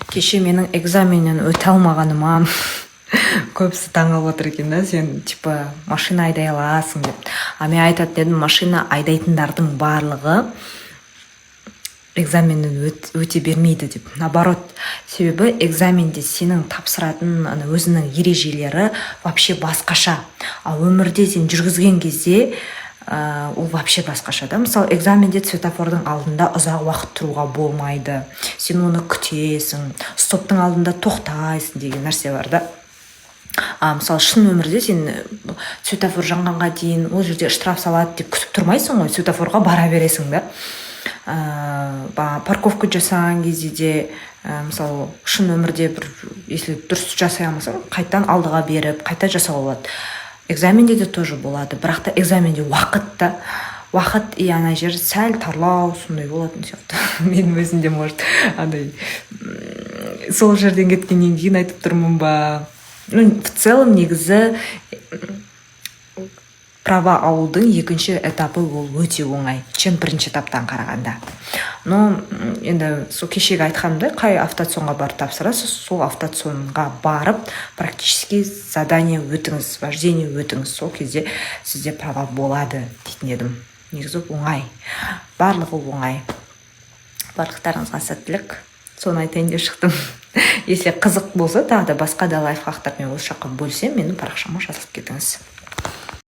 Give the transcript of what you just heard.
Кеше менің экзаменнен өте алмағаныма көбісі таңғалып отыр екен да, сен типа машина айдай аласың деп. А мен айтатын едім, машина айдайтындардың барлығы экзаменнен өте бермейді деп. Наоборот, себебі экзаменде сенің тапсыратын өзінің ережелері вообще басқаша. Ал өмірде сен жүргізген кезде ол вообще басқаша да. Мысалы, экзаменде светофордың алдында ұзақ уақыт тұруға болмайды. Сен оны күтесің, стоптың алдында тоқтайсың деген нәрсе бар да. Мысалы, шын өмірде сен светофор жанғанға дейін ол жерде штраф салады деп күтіп тұрмайсың ғой, светофорға бара бересің да. Парковка жасаған кезде де, мысалы, шын өмірде бір, если дұрыс жасай алмасаң, қайтадан алдыға беріп, қайта жасауға болады. Экзаменде де тоже болады, бірақ та экзаменде уақыт и ана жер сәл тарлау сондай болатын сияқты. Менің өзімде может андай сол жерден кеткеннен кейін айтып тұрмын ба. В целом негізі права алудың екінші этапы ол өте оңай, чем бірінші этаптан қарағанда. Но енді сол кешегі айтқанымдай, қай автоционға барып тапсырасыз, сол автоционға барып практически задание өтіңіз, вождение өтіңіз, сол кезде сізде права болады дейтін едім. Негізі оңай, барлығы оңай. Барлықтарыңызға сәттілік. Соны айтайын деп шықтым. Если қызық болса, тағы да басқа да лайфхактармен осы жаққа бөлсем, менің парақшама жазылып кетіңіз.